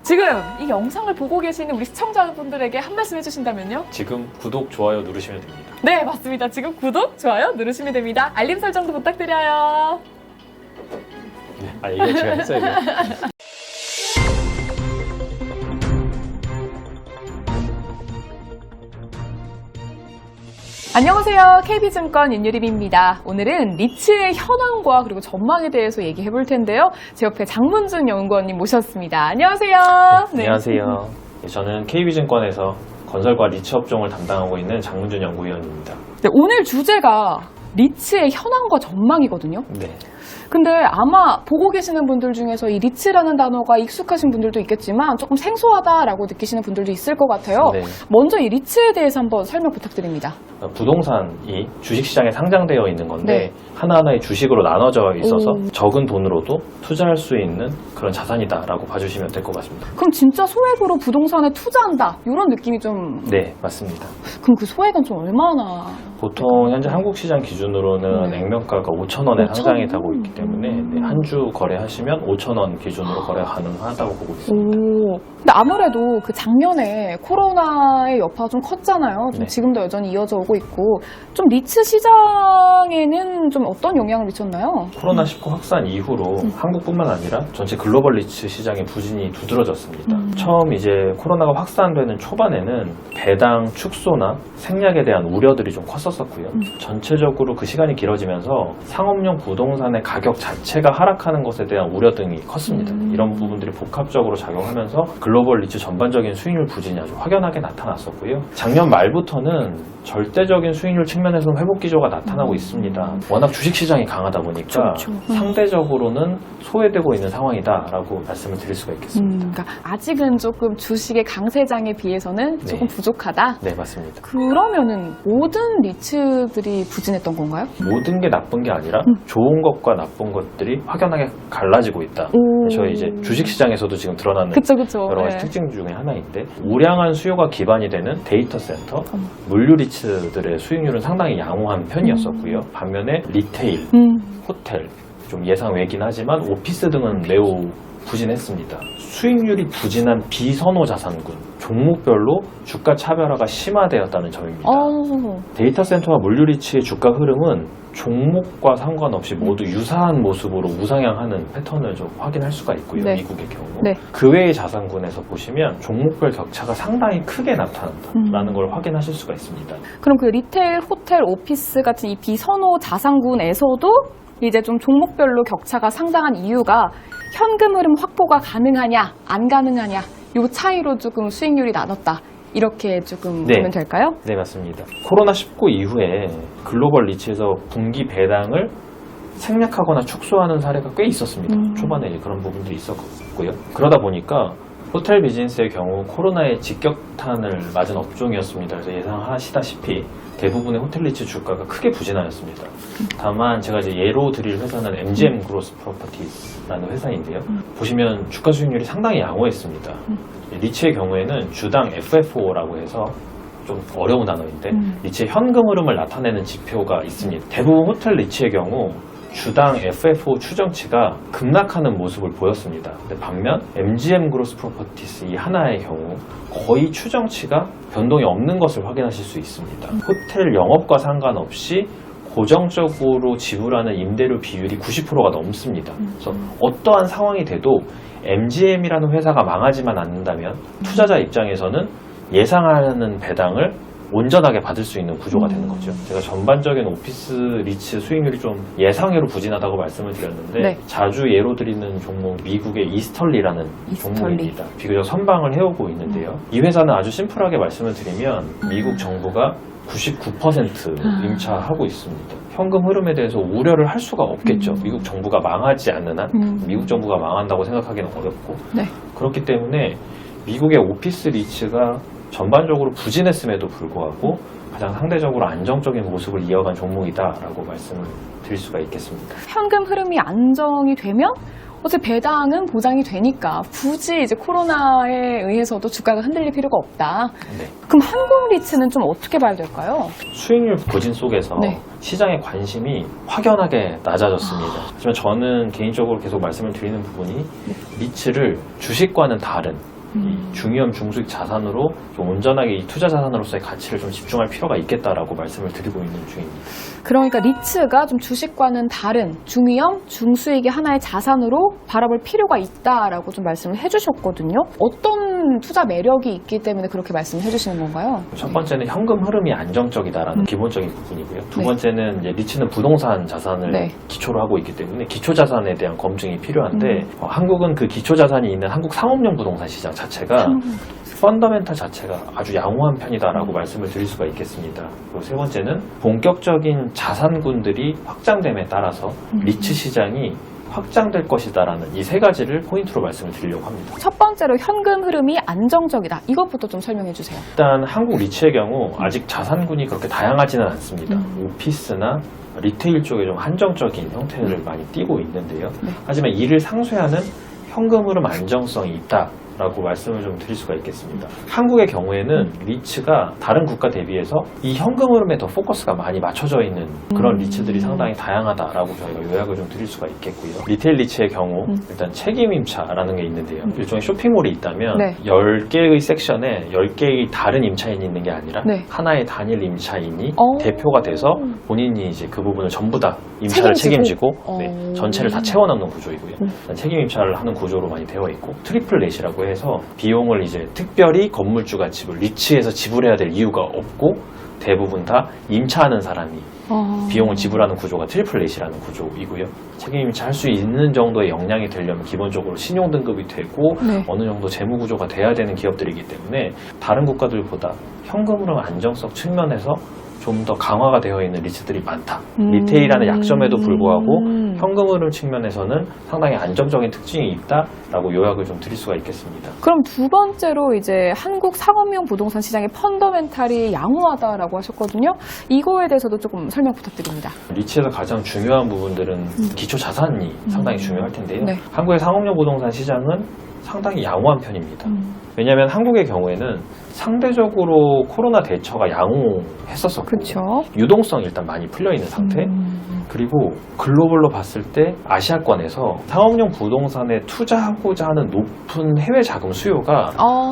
지금 이 영상을 보고 계시는 우리 시청자분들에게 한 말씀 해주신다면요? 지금 구독, 좋아요 누르시면 됩니다. 네, 맞습니다. 지금 구독, 좋아요 누르시면 됩니다. 알림 설정도 부탁드려요. 네. 이거 제가 했어야 돼요. 안녕하세요. KB증권 윤유림입니다. 오늘은 리츠의 현황과 그리고 전망에 대해서 얘기해 볼 텐데요. 제 옆에 장문준 연구원님 모셨습니다. 안녕하세요. 네, 안녕하세요. 저는 KB증권에서 건설과 리츠 업종을 담당하고 있는 장문준 연구위원입니다. 네, 오늘 주제가 리츠의 현황과 전망이거든요. 네. 근데 아마 보고 계시는 분들 중에서 이 리츠라는 단어가 익숙하신 분들도 있겠지만 조금 생소하다라고 느끼시는 분들도 있을 것 같아요. 네. 먼저 이 리츠에 대해서 한번 설명 부탁드립니다. 부동산이 주식시장에 상장되어 있는 건데 네. 하나하나의 주식으로 나눠져 있어서 오. 적은 돈으로도 투자할 수 있는 그런 자산이다라고 봐주시면 될 것 같습니다. 그럼 진짜 소액으로 부동산에 투자한다 이런 느낌이 좀... 네, 맞습니다. 그럼 그 소액은 좀 얼마나... 보통 현재 한국 시장 기준으로는 네. 액면가가 5,000원에 5,000원? 상장이 되고 있기 때문에 한 주 거래하시면 5,000원 기준으로 거래 가능하다고 보고 있습니다. 오, 근데 아무래도 그 작년에 코로나의 여파가 좀 컸잖아요. 좀 네. 지금도 여전히 이어져 오고 있고 좀 리츠 시장에는 좀 어떤 영향을 미쳤나요? 코로나19 확산 이후로 한국뿐만 아니라 전체 글로벌 리츠 시장의 부진이 두드러졌습니다. 처음 이제 코로나가 확산되는 초반에는 배당 축소나 생략에 대한 우려들이 좀 컸었고요. 전체적으로 그 시간이 길어지면서 상업용 부동산의 가격 자체가 하락하는 것에 대한 우려 등이 컸습니다. 이런 부분들이 복합적으로 작용하면서 글로벌 리츠 전반적인 수익률 부진이 아주 확연하게 나타났었고요. 작년 말부터는 절대적인 수익률 측면에서는 회복 기조가 나타나고 있습니다. 워낙 주식시장이 강하다 보니까 상대적으로는 소외되고 있는 상황이다라고 말씀을 드릴 수가 있겠습니다. 그러니까 아직은 조금 주식의 강세장에 비해서는 조금 네. 부족하다? 네, 맞습니다. 그러면은 모든 리츠들이 부진했던 건가요? 모든 게 나쁜 게 아니라 좋은 것과 나쁜 것들이 확연하게 갈라지고 있다. 오. 저희 이제 주식시장에서도 지금 드러나는 그쵸. 여러 가지 네. 특징 중에 하나인데 우량한 수요가 기반이 되는 데이터 센터, 물류 리츠들의 수익률은 상당히 양호한 편이었었고요. 반면에 리테일, 호텔, 좀 예상 외긴 하지만 오피스 등은 매우 부진했습니다. 수익률이 부진한 비선호 자산군, 종목별로 주가 차별화가 심화되었다는 점입니다. 데이터 센터와 물류 리츠의 주가 흐름은 종목과 상관없이 모두 유사한 모습으로 우상향하는 패턴을 좀 확인할 수가 있고요. 네. 미국의 경우. 네. 그 외의 자산군에서 보시면 종목별 격차가 상당히 크게 나타난다라는 걸 확인하실 수가 있습니다. 그럼 그 리테일, 호텔, 오피스 같은 이 비선호 자산군에서도 이제 좀 종목별로 격차가 상당한 이유가 현금 흐름 확보가 가능하냐, 안 가능하냐, 요 차이로 조금 수익률이 나눴다. 이렇게 조금 네. 보면 될까요? 네, 맞습니다. 코로나19 이후에 글로벌 리츠에서 분기 배당을 생략하거나 축소하는 사례가 꽤 있었습니다. 초반에 그런 부분들이 있었고요. 그러다 보니까 호텔 비즈니스의 경우 코로나의 직격탄을 맞은 업종이었습니다. 그래서 예상하시다시피 대부분의 호텔 리츠 주가가 크게 부진하였습니다. 다만 제가 이제 예로 드릴 회사는 MGM 그로스 프로퍼티스라는 회사인데요. 보시면 주가 수익률이 상당히 양호했습니다. 리츠의 경우에는 주당 FFO라고 해서 좀 어려운 단어인데 리츠의 현금 흐름을 나타내는 지표가 있습니다. 대부분 호텔 리츠의 경우 주당 FFO 추정치가 급락하는 모습을 보였습니다. 근데 반면 MGM 그로스 프로퍼티스 이 하나의 경우 거의 추정치가 변동이 없는 것을 확인하실 수 있습니다. 호텔 영업과 상관없이 고정적으로 지불하는 임대료 비율이 90%가 넘습니다. 그래서 어떠한 상황이 돼도 MGM이라는 회사가 망하지만 않는다면 투자자 입장에서는 예상하는 배당을 온전하게 받을 수 있는 구조가 되는 거죠. 제가 전반적인 오피스 리츠 수익률이 좀 예상외로 부진하다고 말씀을 드렸는데 네. 자주 예로 드리는 종목 미국의 이스털리라는 종목입니다. 비교적 선방을 해오고 있는데요. 이 회사는 아주 심플하게 말씀을 드리면 미국 정부가 99% 임차하고 있습니다. 현금 흐름에 대해서 우려를 할 수가 없겠죠. 미국 정부가 망하지 않는 한 미국 정부가 망한다고 생각하기는 어렵고 네. 그렇기 때문에 미국의 오피스 리츠가 전반적으로 부진했음에도 불구하고 가장 상대적으로 안정적인 모습을 이어간 종목이다라고 말씀을 드릴 수가 있겠습니다. 현금 흐름이 안정이 되면 어차피 배당은 보장이 되니까 굳이 이제 코로나에 의해서도 주가가 흔들릴 필요가 없다. 네. 그럼 한국 리츠는 좀 어떻게 봐야 될까요? 수익률 부진 속에서 네. 시장의 관심이 확연하게 낮아졌습니다. 하지만 저는 개인적으로 계속 말씀을 드리는 부분이 리츠를 주식과는 다른 이 중위험 중수익 자산으로 좀 온전하게 이 투자 자산으로서의 가치를 좀 집중할 필요가 있겠다라고 말씀을 드리고 있는 중입니다. 그러니까 리츠가 좀 주식과는 다른 중위험, 중수익의 하나의 자산으로 바라볼 필요가 있다라고 좀 말씀을 해주셨거든요. 어떤 투자 매력이 있기 때문에 그렇게 말씀을 해주시는 건가요? 첫 번째는 현금 흐름이 안정적이다라는 기본적인 부분이고요. 두 네. 번째는 이제 리츠는 부동산 자산을 네. 기초로 하고 있기 때문에 기초 자산에 대한 검증이 필요한데 한국은 그 기초 자산이 있는 한국 상업용 부동산 시장 자체가 펀더멘탈 자체가 아주 양호한 편이다라고 말씀을 드릴 수가 있겠습니다. 그리고 세 번째는 본격적인 자산군들이 확장됨에 따라서 리츠 시장이 확장될 것이다라는 이 세 가지를 포인트로 말씀을 드리려고 합니다. 첫 번째로 현금 흐름이 안정적이다. 이것부터 좀 설명해 주세요. 일단 한국 리츠의 경우 아직 자산군이 그렇게 다양하지는 않습니다. 오피스나 리테일 쪽에 좀 한정적인 형태를 많이 띠고 있는데요. 네. 하지만 이를 상쇄하는 현금 흐름 안정성이 있다라고 말씀을 좀 드릴 수가 있겠습니다. 한국의 경우에는 리츠가 다른 국가 대비해서 이 현금 흐름에 더 포커스가 많이 맞춰져 있는 그런 리츠들이 상당히 다양하다라고 저희가 요약을 좀 드릴 수가 있겠고요. 리테일 리츠의 경우 일단 책임임차라는 게 있는데요. 일종의 쇼핑몰이 있다면 네. 10개의 섹션에 10개의 다른 임차인이 있는 게 아니라 네. 하나의 단일 임차인이 오. 대표가 돼서 본인이 이제 그 부분을 전부 다 임차를 책임지고? 책임지고 네, 전체를 다 채워넣는 구조이고요. 책임 임차를 하는 구조로 많이 되어 있고 트리플 넷이라고 해서 비용을 이제 특별히 건물주가 리츠에서 지불해야 될 이유가 없고 대부분 다 임차하는 사람이 비용을 지불하는 구조가 트리플 넷이라는 구조이고요. 책임 임차할 수 있는 정도의 역량이 되려면 기본적으로 신용 등급이 되고 네. 어느 정도 재무 구조가 돼야 되는 기업들이기 때문에 다른 국가들보다 현금 흐름 안정성 측면에서 좀 더 강화가 되어 있는 리츠들이 많다. 리테일하는 약점에도 불구하고 현금 흐름 측면에서는 상당히 안정적인 특징이 있다라고 요약을 좀 드릴 수가 있겠습니다. 그럼 두 번째로 이제 한국 상업용 부동산 시장의 펀더멘탈이 양호하다라고 하셨거든요. 이거에 대해서도 조금 설명 부탁드립니다. 리츠에서 가장 중요한 부분들은 기초 자산이 상당히 중요할 텐데요. 네. 한국의 상업용 부동산 시장은 상당히 양호한 편입니다. 왜냐하면 한국의 경우에는 상대적으로 코로나 대처가 양호했었었고 그렇죠. 유동성이 일단 많이 풀려있는 상태 그리고 글로벌로 봤을 때 아시아권에서 상업용 부동산에 투자하고자 하는 높은 해외 자금 수요가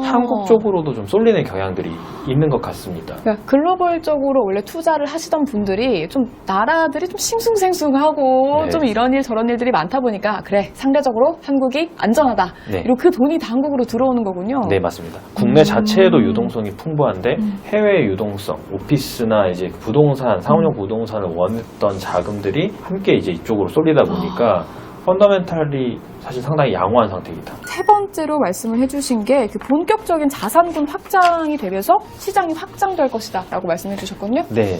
한국 쪽으로도 좀 쏠리는 경향들이 있는 것 같습니다. 그러니까 글로벌적으로 원래 투자를 하시던 분들이 좀 나라들이 좀 싱숭생숭하고 네. 좀 이런 일 저런 일들이 많다 보니까 그래 상대적으로 한국이 안전하다. 네. 그리고 그 돈이 다 한국으로 들어오는 거군요. 네, 맞습니다. 국내 자체에도 유동성이 풍부한데 해외 유동성, 오피스나 이제 부동산, 상업용 부동산을 원했던 자금들이 함께 이제 이쪽으로 쏠리다 보니까 펀더멘탈이 사실 상당히 양호한 상태입니다. 세 번째로 말씀을 해주신 게 그 본격적인 자산군 확장이 되면서 시장이 확장될 것이다 라고 말씀해 주셨거든요. 네.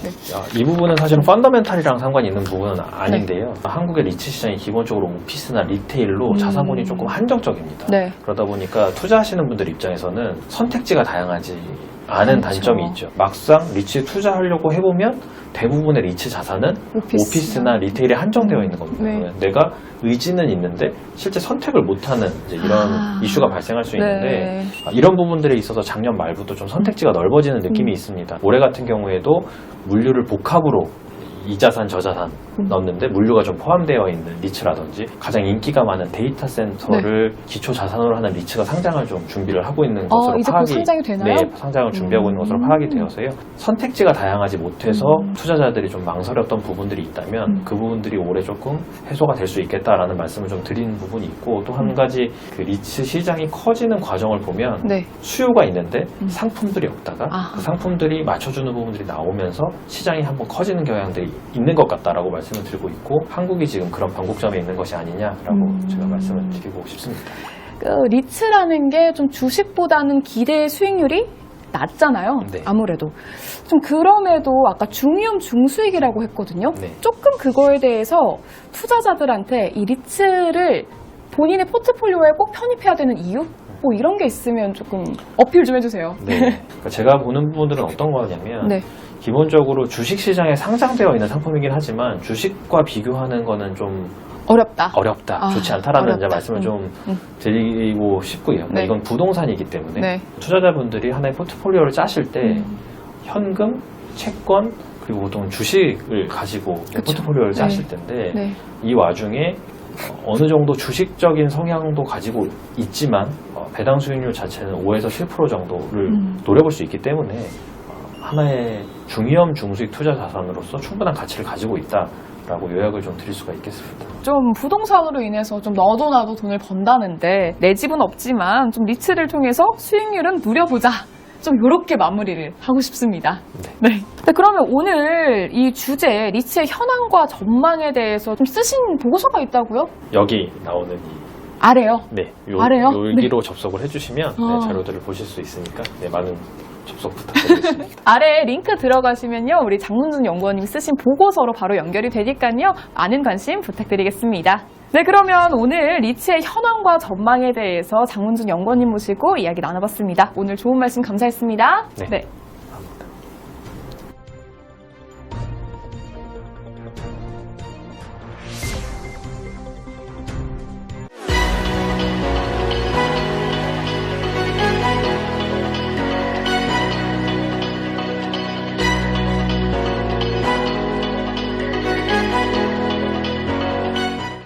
이 부분은 사실은 펀더멘탈이랑 상관이 있는 부분은 아닌데요. 한국의 리츠 시장이 기본적으로 오피스나 리테일로 자산군이 조금 한정적입니다. 네. 그러다 보니까 투자하시는 분들 입장에서는 선택지가 다양하지 않은 그렇죠. 단점이 있죠. 막상 리츠에 투자하려고 해보면 대부분의 리츠 자산은 오피스나 리테일에 한정되어 있는 겁니다. 네. 내가 의지는 있는데 실제 선택을 못하는 이제 이런 이슈가 발생할 수 있는데 네. 이런 부분들에 있어서 작년 말부터 좀 선택지가 넓어지는 느낌이 있습니다. 올해 같은 경우에도 물류를 복합으로 이 자산 저 자산 넣는데 물류가 좀 포함되어 있는 리츠라든지 가장 인기가 많은 데이터 센터를 기초 자산으로 하는 리츠가 상장을 좀 준비를 하고 있는 것으로 이제 곧 파악이 상장이 되나요? 네, 상장을 준비하고 있는 것으로 파악이 되어서요. 선택지가 다양하지 못해서 투자자들이 좀 망설였던 부분들이 있다면 그 부분들이 올해 조금 해소가 될 수 있겠다라는 말씀을 좀 드리는 부분이 있고 또 한 가지 그 리츠 시장이 커지는 과정을 보면 네. 수요가 있는데 상품들이 없다가 아. 그 상품들이 맞춰주는 부분들이 나오면서 시장이 한번 커지는 경향들이 있는 것 같다라고 말씀을 드리고 있고 한국이 지금 그런 변곡점에 있는 것이 아니냐라고 제가 말씀을 드리고 싶습니다. 그 리츠라는 게 좀 주식보다는 기대 수익률이 낮잖아요. 네. 아무래도. 좀 그럼에도 아까 중위험 중수익이라고 했거든요. 네. 조금 그거에 대해서 투자자들한테 이 리츠를 본인의 포트폴리오에 꼭 편입해야 되는 이유? 뭐 이런 게 있으면 조금 어필 좀 해주세요. 네. 그러니까 제가 보는 부분들은 어떤 거냐면 네. 기본적으로 주식시장에 상장되어 있는 상품이긴 하지만 주식과 비교하는 거는 좀 어렵다. 어렵다, 좋지 않다라는 이제 어렵다. 말씀을 좀 드리고 싶고요. 네. 이건 부동산이기 때문에 네. 투자자분들이 하나의 포트폴리오를 짜실 때 현금, 채권, 그리고 보통 주식을 가지고 그쵸. 포트폴리오를 네. 짜실 텐데 네. 이 와중에 어느 정도 주식적인 성향도 가지고 있지만 배당 수익률 자체는 5에서 7% 정도를 노려볼 수 있기 때문에 하나의 중위험 중수익 투자 자산으로서 충분한 가치를 가지고 있다라고 요약을 좀 드릴 수가 있겠습니다. 좀 부동산으로 인해서 좀 너도 나도 돈을 번다는데 내 집은 없지만 좀 리츠를 통해서 수익률은 누려보자. 좀 이렇게 마무리를 하고 싶습니다. 네. 네, 그러면 오늘 이 주제 리츠의 현황과 전망에 대해서 좀 쓰신 보고서가 있다고요? 여기 나오는 이 아래요? 네, 아래요? 여기로 접속을 해주시면 어. 자료들을 보실 수 있으니까 많은 접속 부탁드리겠습니다. 아래 링크 들어가시면요. 우리 장문준 연구원님이 쓰신 보고서로 바로 연결이 되니까요. 많은 관심 부탁드리겠습니다. 네, 그러면 오늘 리츠의 현황과 전망에 대해서 장문준 연구원님 모시고 이야기 나눠봤습니다. 오늘 좋은 말씀 감사했습니다. 네. 네.